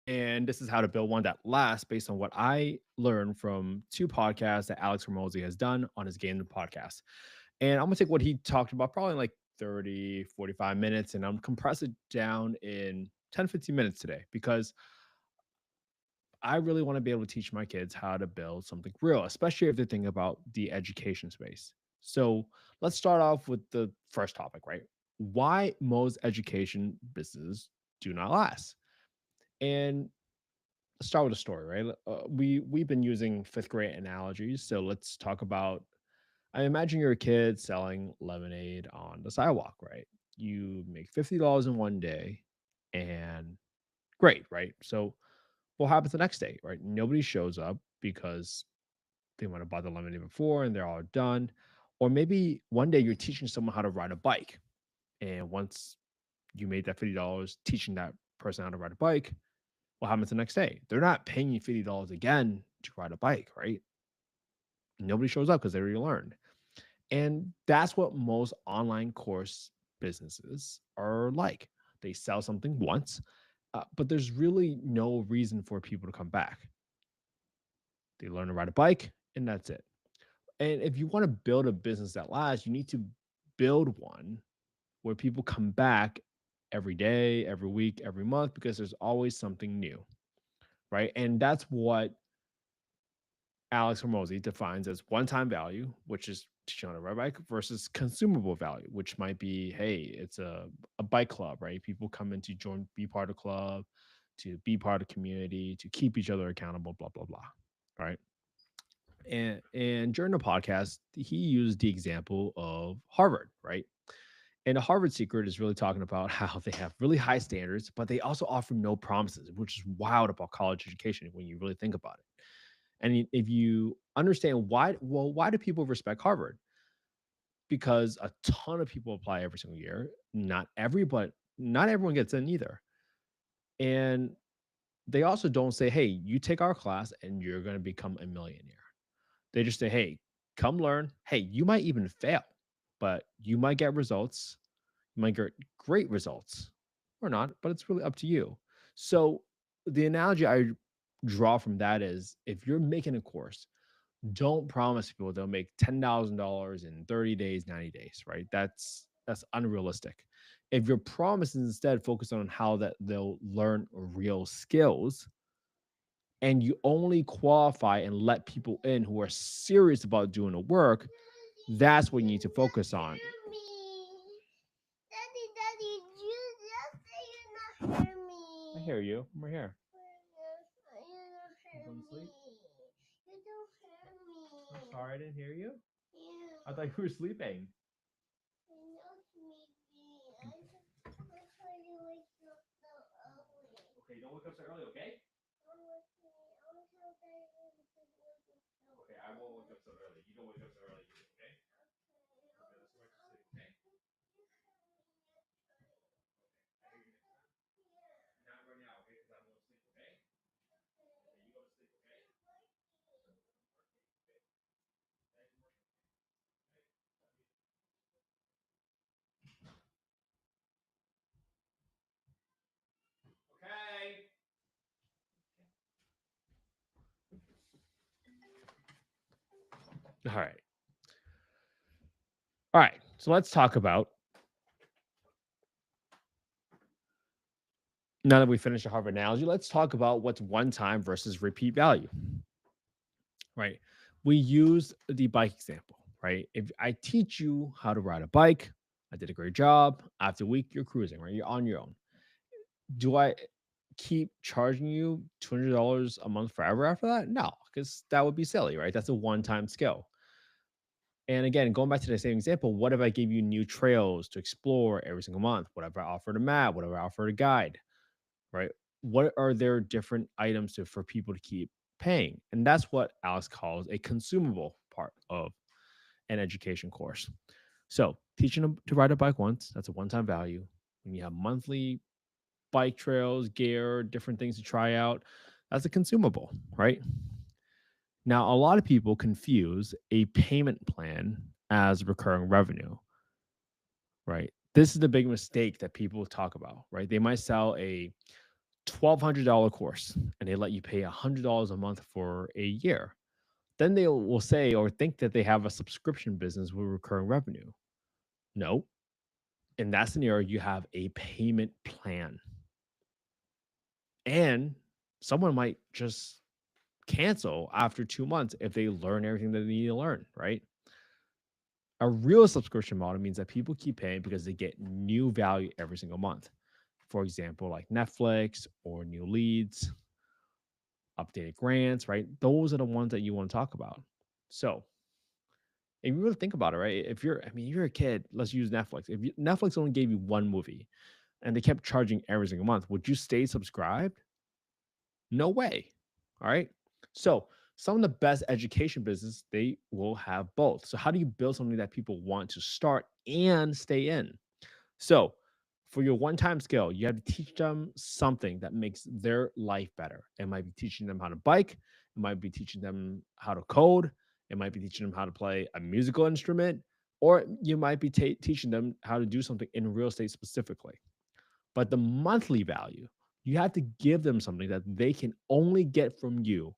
And this is how to build one that lasts based on what I learned from two podcasts that Alex Hormozi has done on his game podcast. And I'm gonna take what he talked about, probably like 30, 45 minutes, and I'm compress it down in 10, 15 minutes today because I really want to be able to teach my kids how to build something real, especially if they're thinking about the education space. So let's start off with the first topic, right? Why most education businesses do not last. And let's start with a story, right? We've been using fifth grade analogies, so let's talk about. I imagine you're a kid selling lemonade on the sidewalk, right? You make $50 in one day, and great, right? So what happens the next day, right? Nobody shows up because they want to buy the lemonade before, and they're all done. Or maybe one day you're teaching someone how to ride a bike, and once you made that $50 teaching that person how to ride a bike, what happens the next day? They're not paying you $50 again to ride a bike, right? Nobody shows up because they already learned. And that's what most online course businesses are like. They sell something once, but there's really no reason for people to come back. They learn to ride a bike, and that's it. And if you want to build a business that lasts, you need to build one where people come back every day, every week, every month, because there's always something new, right? And that's what Alex Hormozi defines as one-time value, which is teaching on a road bike, versus consumable value, which might be, hey, it's a bike club, right? People come in to join, be part of the club, to be part of the community, to keep each other accountable, blah, blah, blah. Right. And during the podcast, he used the example of Harvard, right? And the Harvard secret is really talking about how they have really high standards, but they also offer no promises, which is wild about college education when you really think about it. And if you understand why, well, why do people respect Harvard? Because a ton of people apply every single year. Not everyone gets in either. And they also don't say, hey, you take our class and you're going to become a millionaire. They just say, hey, come learn. Hey, you might even fail, but you might get results. You might get great results or not, but it's really up to you. So the analogy I draw from that is if you're making a course, don't promise people they'll make $10,000 in 30 days, 90 days, right? That's unrealistic. If your promise is instead focused on how that they'll learn real skills, and you only qualify and let people in who are serious about doing the work, that's what you need to focus on. Daddy, Daddy, you just say you're not hear I me. hear you. I'm right here. You don't You hear going to me. sleep? You don't hear I'm me. sorry, I didn't hear you. I thought Yeah, you were sleeping. I'm not sleepy. I try to wake you up so early. Okay, don't wake up so early, okay? Don't wake me. I'm so tired to wake up so Okay, I won't wake up so early. early. You don't wake up so early either, okay? Okay, let's go back to sleep, okay? You hear me next time. Okay, I hear you next time. Yeah. Not right now, okay? Because I'm going to sleep, okay? Okay, you go to sleep, okay? Okay. Thanks for working, okay? Okay. Love you. Okay. All right. All right. So let's talk about, now that we finished the Harvard analogy, let's talk about what's one time versus repeat value, right? We used the bike example, right? If I teach you how to ride a bike, I did a great job. After a week, you're cruising, right? You're on your own. Do I keep charging you $200 a month forever after that? No, because that would be silly, right? That's a one time skill. And again, going back to the same example, what if I give you new trails to explore every single month? What if I offered a map? What if I offered a guide? Right? What are there different items for people to keep paying? And that's what Alex calls a consumable part of an education course. So teaching them to ride a bike once, that's a one-time value. When you have monthly bike trails, gear, different things to try out, that's a consumable, right? Now, a lot of people confuse a payment plan as recurring revenue, right? This is the big mistake that people talk about, right? They might sell a $1,200 course and they let you pay $100 a month for a year. Then they will say or think that they have a subscription business with recurring revenue. No, in that scenario, you have a payment plan. And someone might just cancel after 2 months if they learn everything that they need to learn, right? A real subscription model means that people keep paying because they get new value every single month. For example, like Netflix or new leads, updated grants, right? Those are the ones that you want to talk about. So, if you really think about it, right? If you're, I mean, you're a kid, let's use Netflix. If Netflix only gave you one movie and they kept charging every single month, would you stay subscribed? No way. All right. So, some of the best education business, they will have both. So, how do you build something that people want to start and stay in? So, for your one time skill, you have to teach them something that makes their life better. It might be teaching them how to bike, it might be teaching them how to code, it might be teaching them how to play a musical instrument, or you might be teaching them how to do something in real estate specifically. But the monthly value, you have to give them something that they can only get from you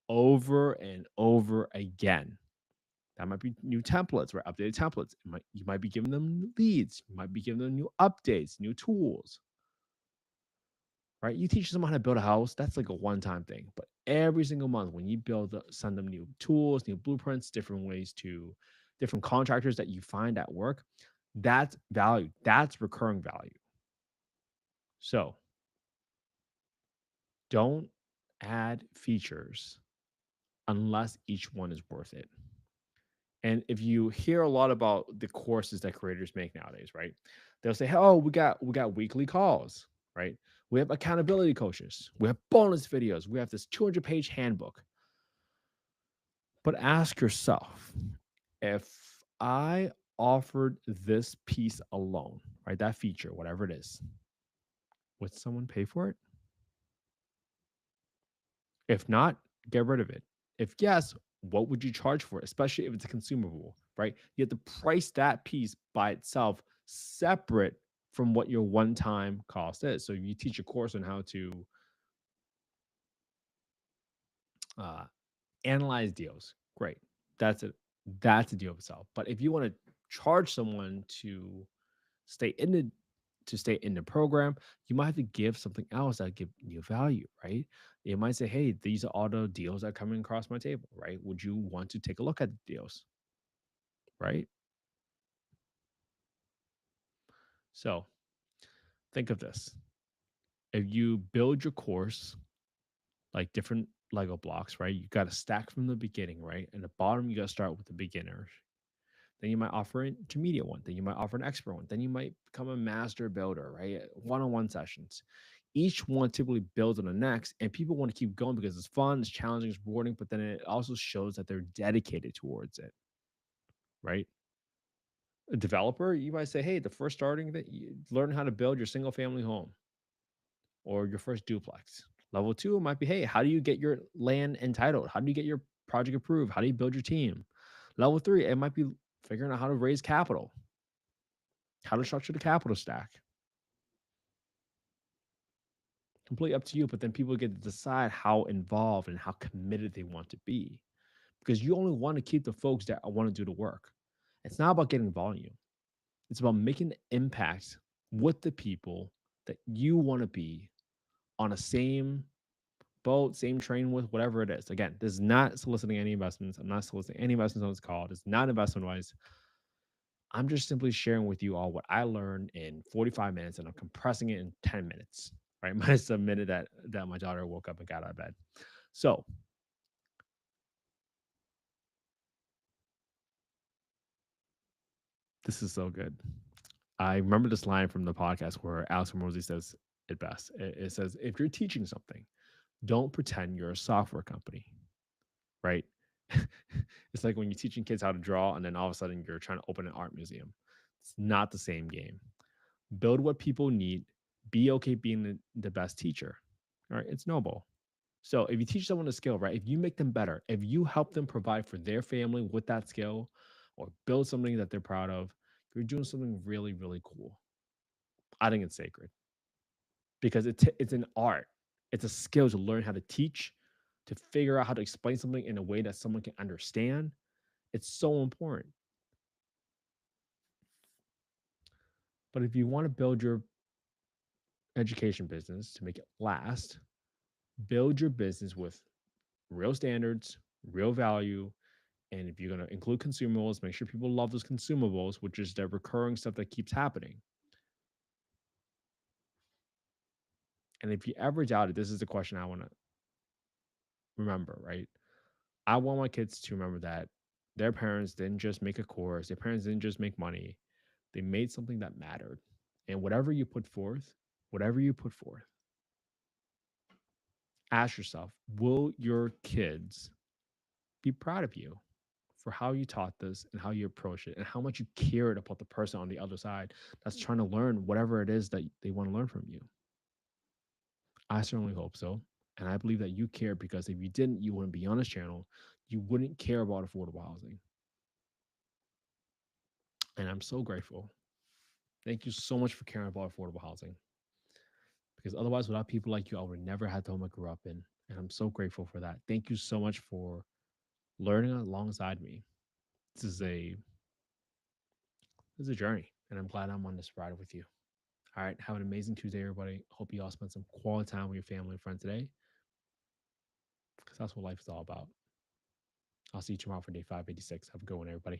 over and over again. That might be new templates, right? Updated templates. You might be giving them leads. You might be giving them new updates, new tools, right? You teach someone how to build a house. That's like a one-time thing. But every single month, when you send them new tools, new blueprints, different ways to different contractors that you find at work, that's value. That's recurring value. So don't add features unless each one is worth it. And if you hear a lot about the courses that creators make nowadays, right? They'll say, "Oh, we got weekly calls, right? We have accountability coaches. We have bonus videos. We have this 200-page handbook." But ask yourself, if I offered this piece alone, right? That feature, whatever it is, would someone pay for it? If not, get rid of it. If yes, what would you charge for it? Especially if it's a consumable, right? You have to price that piece by itself separate from what your one time cost is. So if you teach a course on how to uh, analyze deals, great. That's it. That's a deal of itself. But if you want to charge someone stay in the stay in the program, you might have to give something else that give you value, right? You might say, "Hey, these are all the deals that are coming across my table, right? Would you want to take a look at the deals?" Right? So think of this. If you build your course like different Lego blocks, right? You got to stack from the beginning, right? And the bottom, you got to start with the beginners. Then you might offer an intermediate one. Then you might offer an expert one. Then you might become a master builder, right? One on one sessions. Each one typically builds on the next, and people want to keep going because it's fun, it's challenging, it's rewarding, but then it also shows that they're dedicated towards it, right? A developer, you might say, "Hey, the first starting that you learn how to build your single family home or your first duplex." Level two might be, "Hey, how do you get your land entitled? How do you get your project approved? How do you build your team?" Level three, it might be figuring out how to raise capital, how to structure the capital stack. Completely up to you, but then people get to decide how involved and how committed they want to be because you only want to keep the folks that want to do the work. It's not about getting volume, it's about making the impact with the people that you want to be on a same boat, same train with, whatever it is. Again, this is not soliciting any investments. I'm not soliciting any investments on this call. It's not investment wise. I'm just simply sharing with you all what I learned in 45 minutes and I'm compressing it in 10 minutes, right? Minus a minute that my daughter woke up and got out of bed. So this is so good. I remember this line from the podcast where Alex Hormozi says it best. It says, if you're teaching something, don't pretend you're a software company, right? It's like when you're teaching kids how to draw and then all of a sudden you're trying to open an art museum. It's not the same game. Build what people need. Be okay being the best teacher. All right. It's noble. So if you teach someone a skill, right? If you make them better, if you help them provide for their family with that skill or build something that they're proud of, you're doing something really, really cool. I think it's sacred. because it's an art. It's a skill to learn how to teach, to figure out how to explain something in a way that someone can understand. It's so important. But if you want to build your education business to make it last, build your business with real standards, real value. And if you're going to include consumables, make sure people love those consumables, which is the recurring stuff that keeps happening. And if you ever doubt it, this is the question I want to remember, right? I want my kids to remember that their parents didn't just make a course, their parents didn't just make money, they made something that mattered. And whatever you put forth, ask yourself, will your kids be proud of you for how you taught this and how you approach it and how much you cared about the person on the other side that's trying to learn whatever it is that they want to learn from you? I certainly hope so. And I believe that you care because if you didn't, you wouldn't be on this channel. You wouldn't care about affordable housing. And I'm so grateful. Thank you so much for caring about affordable housing because otherwise, without people like you, I would have never had the home I grew up in. And I'm so grateful for that. Thank you so much for learning alongside me. This is a this is a journey, and I'm glad I'm on this ride with you. All right, have an amazing Tuesday, everybody. Hope you all spend some quality time with your family and friends today because that's what life is all about. I'll see you tomorrow for day 586. Have a good one, everybody.